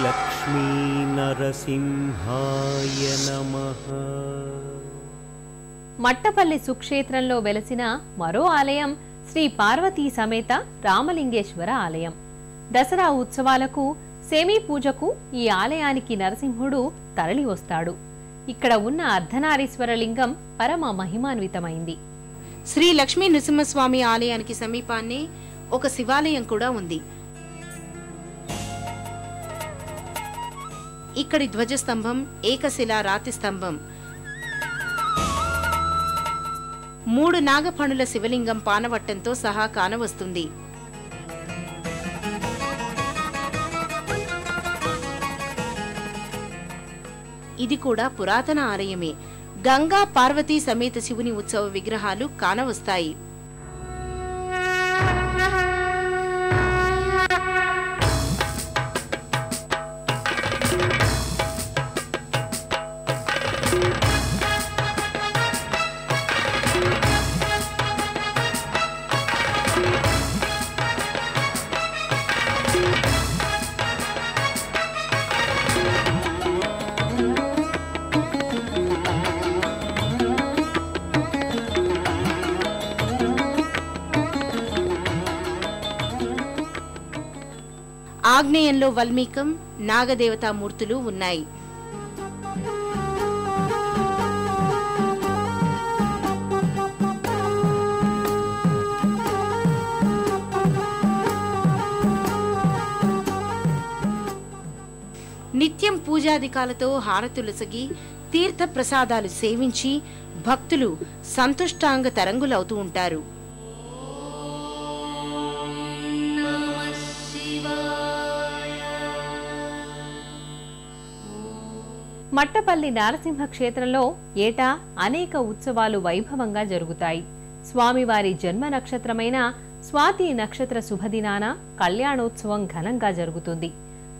లక్ష్మీనరసింహాయ నమః. మట్టపల్లి సుక్షేత్రంలో వెలసిన మరో ఆలయం శ్రీ పార్వతీ సమేత రామలింగేశ్వర ఆలయం. దసరా ఉత్సవాలకు సేమీ పూజకు ఈ ఆలయానికి నరసింహుడు తరలి వస్తాడు. ఇక్కడ ఉన్న అర్ధనారీశ్వర లింగం పరమ మహిమాన్వితమైంది. శ్రీ లక్ష్మీ నృసింహస్వామి ఆలయానికి సమీపాన్నే ఒక శివాలయం కూడా ఉంది. ఇక్కడి ధ్వజస్తంభం, ఏకశిలా రాతి స్తంభం, 3 నాగఫణుల శివలింగం పానవట్టంతో సహా కానవస్తుంది. ఇది కూడా పురాతన ఆలయమే. గంగా పార్వతీ సమేత శివుని ఉత్సవ విగ్రహాలు కానవస్తాయి. ఆగ్నేయంలో వల్మీకం, నాగదేవతామూర్తులు ఉన్నాయి. నిత్యం పూజాధికాలతో హారతులసగి తీర్థ ప్రసాదాలు సేవించి భక్తులు సంతుష్టాంగ తరంగులవుతూ ఉంటారు. మట్టపల్లి నారసింహ క్షేత్రంలో ఏటా అనేక ఉత్సవాలు వైభవంగా జరుగుతాయి. స్వామివారి జన్మ నక్షత్రమైన స్వాతి నక్షత్ర శుభదినాన కళ్యాణోత్సవం ఘనంగా జరుగుతుంది.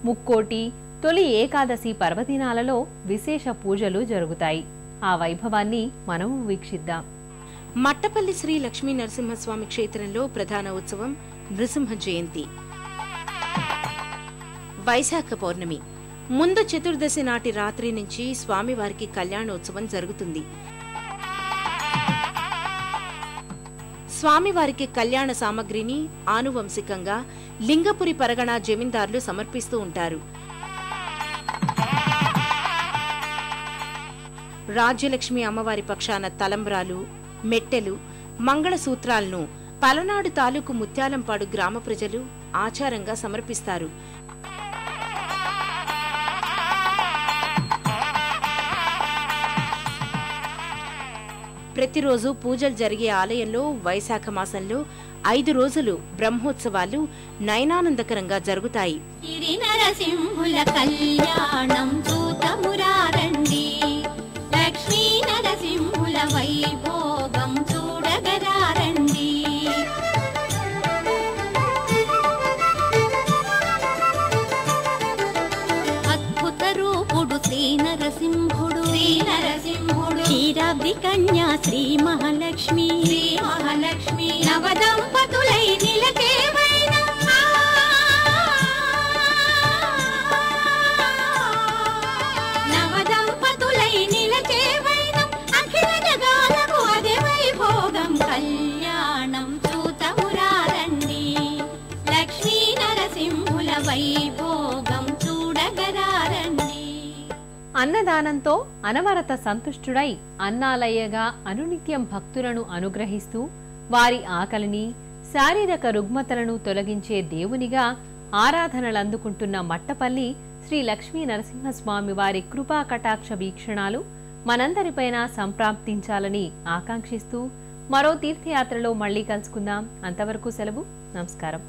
ముక్కోటి, తొలి ఏకాదశి పర్వదినాలలో విశేష పూజలు జరుగుతాయి. ఆ వైభవాన్ని మనం వీక్షిద్దాం. మట్టపల్లి శ్రీ లక్ష్మీ నరసింహస్వామి క్షేత్రంలో ప్రధాన ఉత్సవం నృసింహ జయంతి. వైశాఖ పౌర్ణమి ముందు చతుర్దశి నాటి రాత్రి నుంచి స్వామివారికి కళ్యాణోత్సవం జరుగుతుంది. స్వామివారికి కళ్యాణ సామగ్రిని ఆనువంశికంగా లింగపురి పరగణ జమీందారులు సమర్పిస్తూ ఉంటారు. రాజ్యలక్ష్మి అమ్మవారి పక్షాన తలంబ్రాలు, మెట్టెలు, మంగళసూత్రాలను పలనాడు తాలూకు ముత్యాలంపాడు గ్రామ ప్రజలు ఆచారంగా సమర్పిస్తారు. ప్రతిరోజు పూజలు జరిగే ఆలయంలో వైశాఖ మాసంలో 5 రోజులు బ్రహ్మోత్సవాలు నయనానందకరంగా జరుగుతాయి. నరసింహుల కళ్యాణం చూతమురారండి, లక్ష్మీ నరసింహుల వైభోగం చూడగరారండి. అద్భుత రూపుడు శ్రీ నరసింహుడు, క్షీరాబ్ది కన్యా శ్రీ మహాలక్ష్మి, నవదంపతులై నిలచేవైన అఖిల జగాలకు అదే వైభోగం. కళ్యాణం చూతమురారండి, లక్ష్మీ నరసింహుల వైభోగం చూడగరారండి. అన్నదానంతో అనవరత సంతుష్టుడై అన్నాలయ్యగా అనునిత్యం భక్తులను అనుగ్రహిస్తూ వారి ఆకలిని, శారీరక రుగ్మతలను తొలగించే దేవునిగా ఆరాధనలందుకుంటున్న మట్టపల్లి శ్రీ లక్ష్మీ నరసింహస్వామి వారి కృపా కటాక్ష వీక్షణాలు మనందరిపైన సంప్రాప్తించాలని ఆకాంక్షిస్తూ మరో తీర్థయాత్రలో మళ్లీ కలుసుకుందాం. అంతవరకు సెలవు. నమస్కారం.